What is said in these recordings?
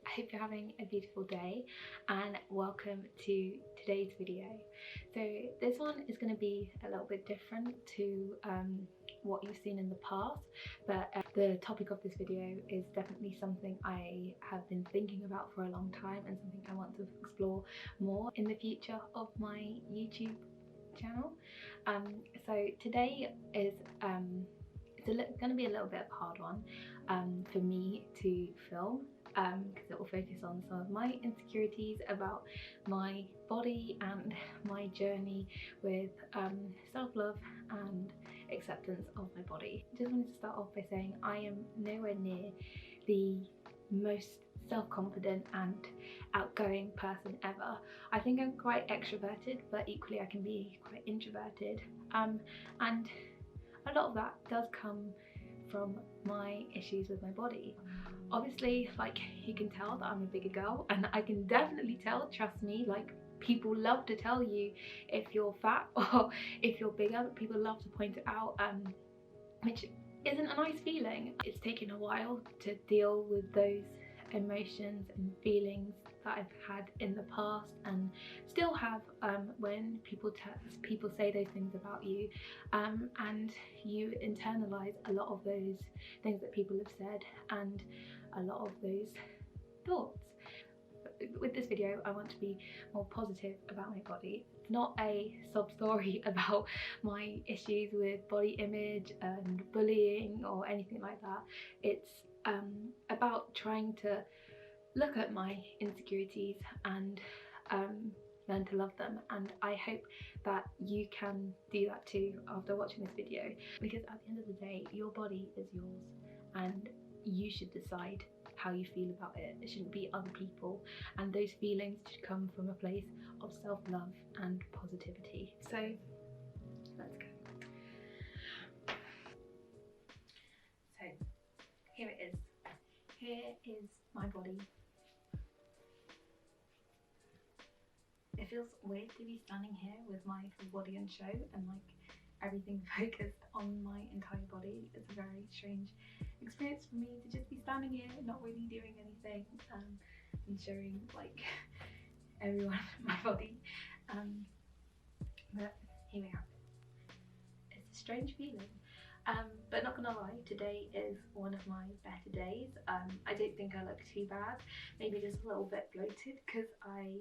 I hope you're having a beautiful day and welcome to today's video. So this one is going to be a little bit different to what you've seen in the past, but the topic of this video is definitely something I have been thinking about for a long time and something I want to explore more in the future of my YouTube channel. So today is it's going to be a little bit of a hard one for me to film, because it will focus on some of my insecurities about my body and my journey with self-love and acceptance of my body. Just wanted to start off by saying I am nowhere near the most self-confident and outgoing person ever. I think I'm quite extroverted, but equally I can be quite introverted, and a lot of that does come from my issues with my body. Obviously, like, you can tell that I'm a bigger girl, and I can definitely tell, trust me, like, people love to tell you if you're fat or if you're bigger. People love to point it out, which isn't a nice feeling. It's taken a while to deal with those emotions and feelings that I've had in the past and still have, when people say those things about you, and you internalize a lot of those things that people have said and a lot of those thoughts. With this video I want to be more positive about my body. It's not a sob story about my issues with body image and bullying or anything like that. It's about trying to look at my insecurities and learn to love them, and I hope that you can do that too after watching this video, because at the end of the day your body is yours and you should decide how you feel about it. It shouldn't be other people, and those feelings should come from a place of self-love and positivity. So let's go. So here it is. Here is my body. It feels weird to be standing here with my full body on show and like everything focused on my entire body. It's a very strange experience for me to just be standing here, not really doing anything, and showing like everyone my body. But here we have it. It's a strange feeling. But not gonna lie, today is one of my better days. I don't think I look too bad, maybe just a little bit bloated because I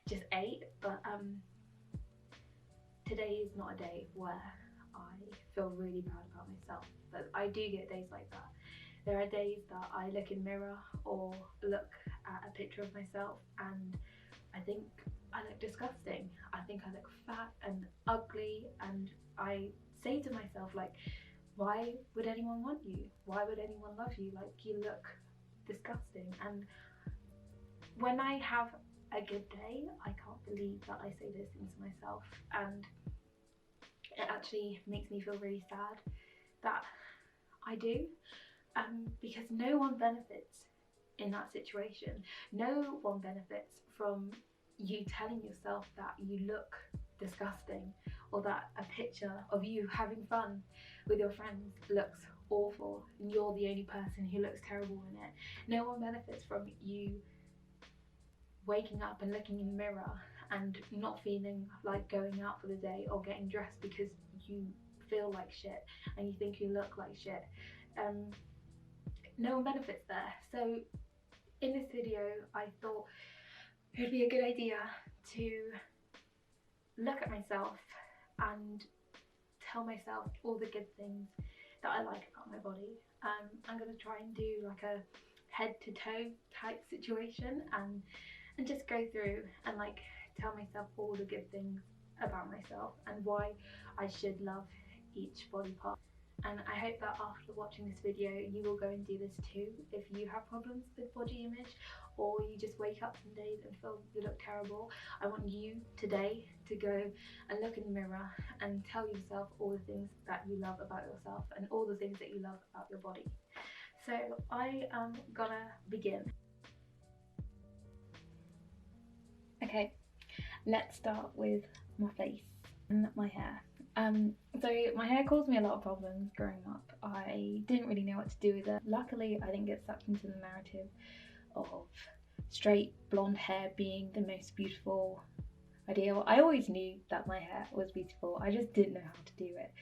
just ate, but today is not a day where I feel really bad about myself, but I do get days like that. There are days that I look in the mirror or look at a picture of myself and I think I look disgusting. I think I look fat and ugly, and I say to myself, like, why would anyone want you? Why would anyone love you? Like, you look disgusting. And when I have a good day, I can't believe that I say those things to myself, and it actually makes me feel really sad that I do, because no one benefits in that situation. No one benefits from you telling yourself that you look disgusting, or that a picture of you having fun with your friends looks awful and you're the only person who looks terrible in it. No one benefits from you waking up and looking in the mirror and not feeling like going out for the day or getting dressed because you feel like shit and you think you look like shit. No one benefits there. So in this video I thought it would be a good idea to look at myself and tell myself all the good things that I like about my body. I'm going to try and do like a head to toe type situation and just go through and like tell myself all the good things about myself and why I should love each body part. And I hope that after watching this video you will go and do this too if you have problems with body image, or you just wake up some days and feel you look terrible. I want you today to go and look in the mirror and tell yourself all the things that you love about yourself and all the things that you love about your body. So I am gonna begin. Okay, let's start with my face and my hair. So my hair caused me a lot of problems growing up. I didn't really know what to do with it. Luckily I didn't get sucked into the narrative of straight blonde hair being the most beautiful ideal. I always knew that my hair was beautiful, I just didn't know how to do it.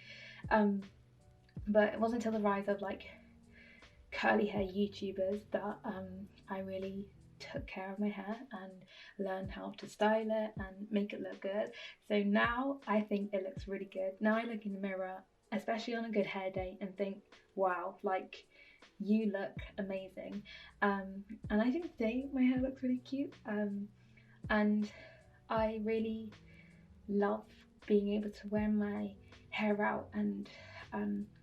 But it wasn't until the rise of like curly hair YouTubers that I really took care of my hair and learned how to style it and make it look good. So now I think it looks really good. Now I look in the mirror, especially on a good hair day, and think, wow, like, you look amazing. And I think today my hair looks really cute, and I really love being able to wear my hair out, and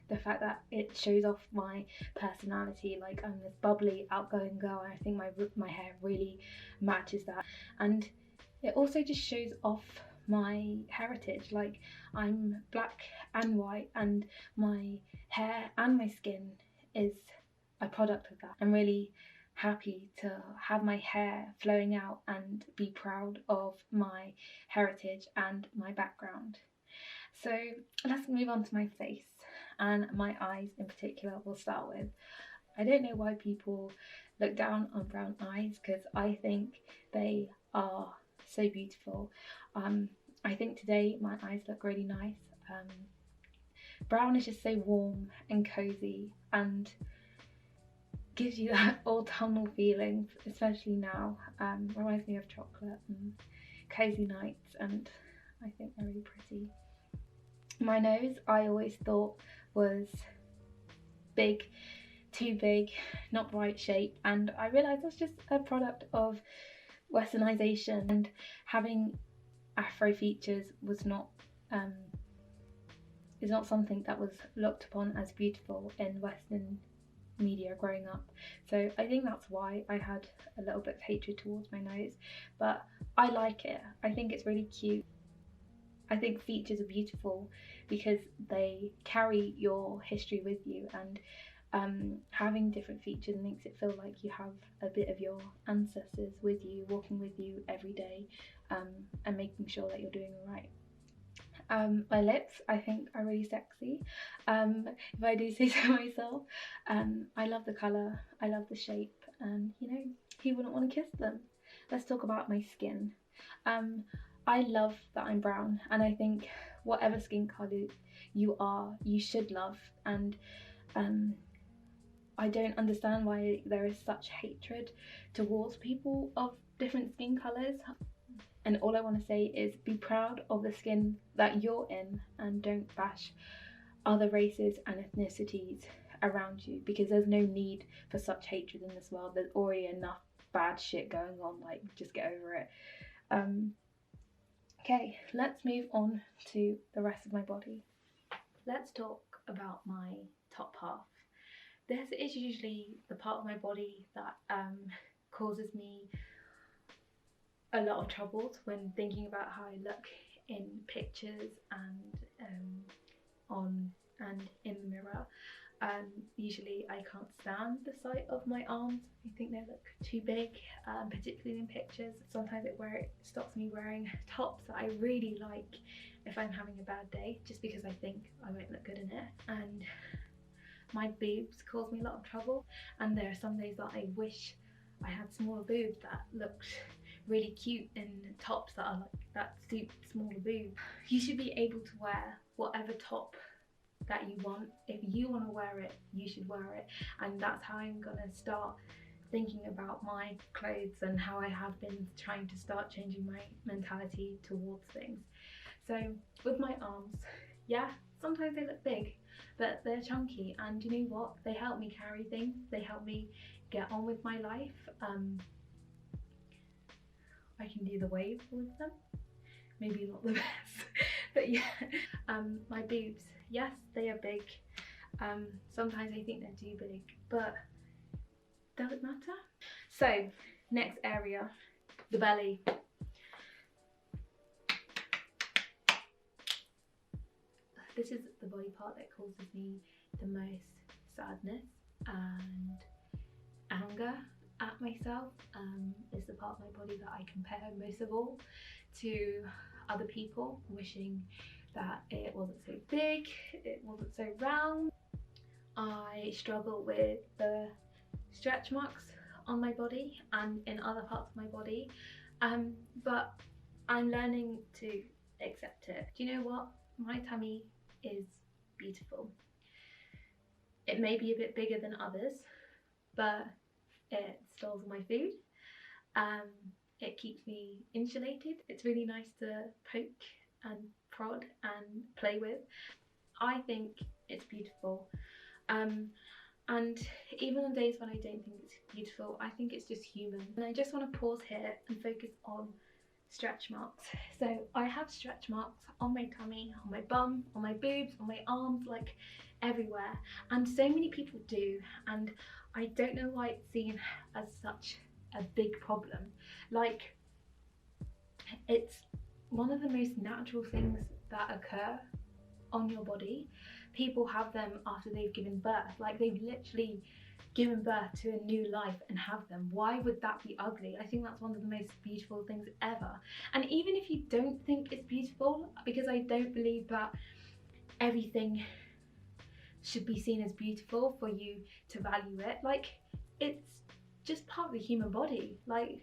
the fact that it shows off my personality. Like, I'm this bubbly, outgoing girl, and I think my hair really matches that. And it also just shows off my heritage. Like, I'm black and white, and my hair and my skin is a product of that. I'm really happy to have my hair flowing out and be proud of my heritage and my background. So let's move on to my face, and my eyes in particular we'll start with. I don't know why people look down on brown eyes, because I think they are so beautiful. I think today my eyes look really nice. Brown is just so warm and cozy and gives you that autumnal feeling, especially now. Reminds me of chocolate and cozy nights, and I think they're really pretty. My nose, I always thought was big, too big, not the right shape, and I realised that's just a product of westernization, and having afro features was not is not something that was looked upon as beautiful in Western media growing up. So I think that's why I had a little bit of hatred towards my nose, but I like it. I think it's really cute. I think features are beautiful because they carry your history with you, and having different features makes it feel like you have a bit of your ancestors with you, walking with you every day, and making sure that you're doing all right. My lips, I think, are really sexy, if I do say so myself. I love the colour, I love the shape, and you know, who wouldn't want to kiss them? Let's talk about my skin. I love that I'm brown, and I think whatever skin colour you are, you should love. And I don't understand why there is such hatred towards people of different skin colours. And all I want to say is be proud of the skin that you're in, and don't bash other races and ethnicities around you, because there's no need for such hatred in this world. There's already enough bad shit going on, like, just get over it. Okay, let's move on to the rest of my body. Let's talk about my top half. This is usually the part of my body that causes me a lot of troubles when thinking about how I look in pictures and on and in the mirror. Usually I can't stand the sight of my arms. I think they look too big, particularly in pictures. Sometimes it stops me wearing tops that I really like if I'm having a bad day, just because I think I won't look good in it. And my boobs cause me a lot of trouble, and there are some days that I wish I had smaller boobs that looked really cute in tops that are like that suit smaller boobs. You should be able to wear whatever top that you want. If you want to wear it, you should wear it, and that's how I'm gonna start thinking about my clothes, and how I have been trying to start changing my mentality towards things. So with my arms, yeah, sometimes they look big, but they're chunky, and you know what, they help me carry things, they help me get on with my life. I can do the wave with them, maybe not the best, but yeah. My boobs, yes, they are big. Sometimes I think they're too big, but does it matter? So next area, the belly. This is the body part that causes me the most sadness and anger at myself. It's the part of my body that I compare most of all to other people, wishing that it wasn't so big, it wasn't so round. I struggle with the stretch marks on my body and in other parts of my body, but I'm learning to accept it. Do you know what? My tummy is beautiful. It may be a bit bigger than others, but it stores my food. It keeps me insulated. It's really nice to poke and prod and play with. I think it's beautiful. And even on days when I don't think it's beautiful, I think it's just human. And I just want to pause here and focus on stretch marks. So I have stretch marks on my tummy, on my bum, on my boobs, on my arms, like everywhere. And so many people do, and I don't know why it's seen as such a big problem. Like, it's one of the most natural things that occur on your body. People have them after they've given birth, like they've literally given birth to a new life and have them. Why would that be ugly? I think that's one of the most beautiful things ever. And even if you don't think it's beautiful, because I don't believe that everything should be seen as beautiful for you to value it, like, it's just part of the human body. Like,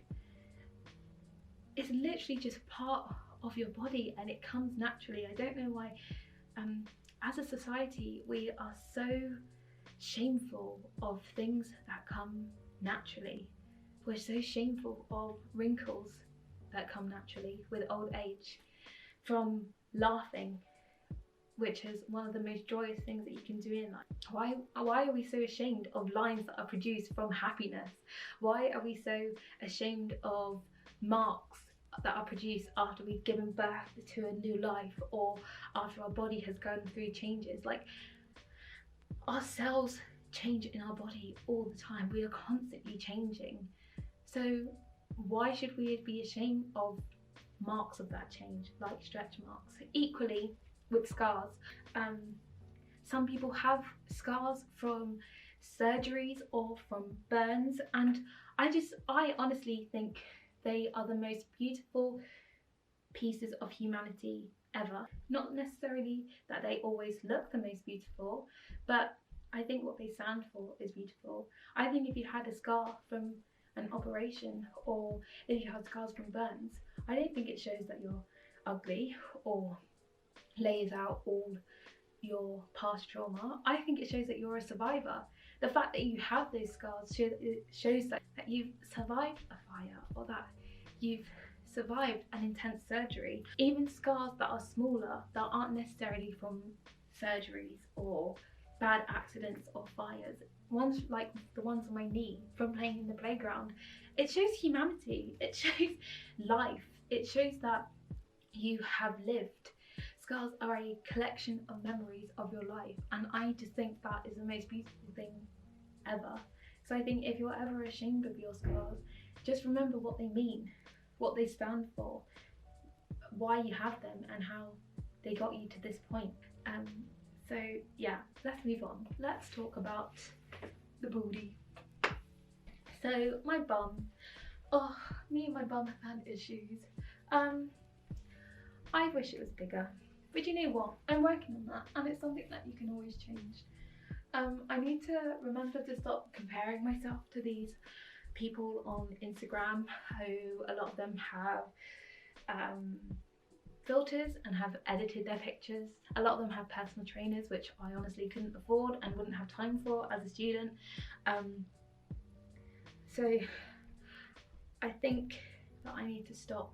it's literally just part of your body and it comes naturally. I don't know why as a society we are so shameful of things that come naturally. We're so shameful of wrinkles that come naturally with old age, from laughing, which is one of the most joyous things that you can do in life. Why are we so ashamed of lines that are produced from happiness? Why are we so ashamed of marks that are produced after we've given birth to a new life, or after our body has gone through changes? Like, our cells change in our body all the time. We are constantly changing. So why should we be ashamed of marks of that change, like stretch marks? Equally with scars. Some people have scars from surgeries or from burns, and I honestly think they are the most beautiful pieces of humanity ever. Not necessarily that they always look the most beautiful, but I think what they stand for is beautiful. I think if you had a scar from an operation, or if you have scars from burns, I don't think it shows that you're ugly or lays out all your past trauma. I think it shows that you're a survivor. The fact that you have those scars shows that you've survived a fire, or that you've survived an intense surgery. Even scars that are smaller, that aren't necessarily from surgeries or bad accidents or fires, ones like the ones on my knee from playing in the playground, it shows humanity, it shows life, it shows that you have lived. Scars are a collection of memories of your life, and I just think that is the most beautiful thing ever. So I think if you're ever ashamed of your scars, just remember what they mean, what they stand for, why you have them, and how they got you to this point. So yeah, let's move on. Let's talk about the booty. So my bum, oh, me and my bum have had issues. I wish it was bigger, but you know what? I'm working on that, and it's something that you can always change. I need to remember to stop comparing myself to these people on Instagram, who a lot of them have filters and have edited their pictures. A lot of them have personal trainers, which I honestly couldn't afford and wouldn't have time for as a student. So I think that I need to stop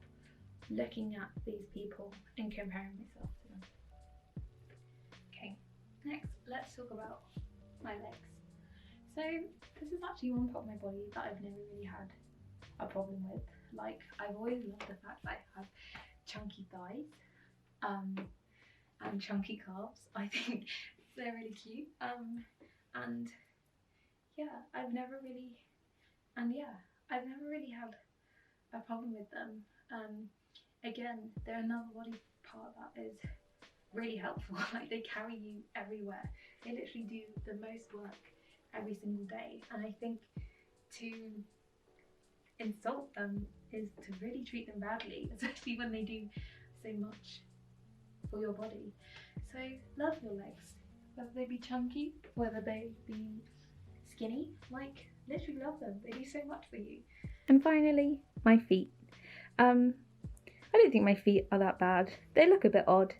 looking at these people and comparing myself to them. Okay, next let's talk about my legs. So this is actually one part of my body that I've never really had a problem with. Like, I've always loved the fact that I have chunky thighs and chunky calves. I think they're really cute. And yeah, I've never really had a problem with them. Again, they're another body part that is really helpful. Like, they carry you everywhere. They literally do the most work every single day, and I think to insult them is to really treat them badly, especially when they do so much for your body. So love your legs, whether they be chunky, whether they be skinny like literally love them. They do so much for you. And finally, my feet. I don't think my feet are that bad. They look a bit odd,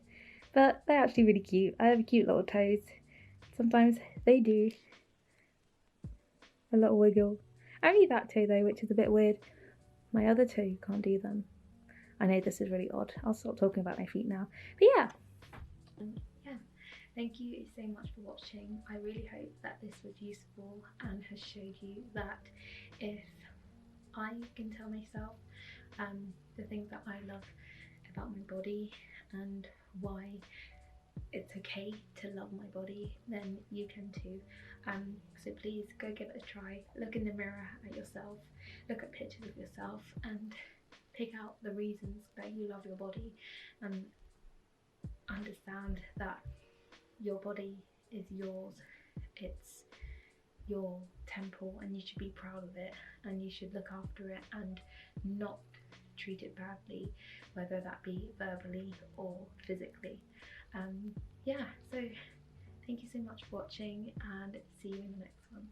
but they're actually really cute. I have cute little toes. Sometimes they do a little wiggle. Only that toe though, which is a bit weird. My other toe can't do them. I know this is really odd. I'll stop talking about my feet now. But yeah. Thank you so much for watching. I really hope that this was useful and has showed you that if I can tell myself the things that I love about my body and why it's okay to love my body, then you can too. So please go give it a try. Look in the mirror at yourself, look at pictures of yourself and pick out the reasons that you love your body, and understand that your body is yours. It's your temple and you should be proud of it, and you should look after it and not treat it badly, whether that be verbally or physically. Yeah, so thank you so much for watching and see you in the next one.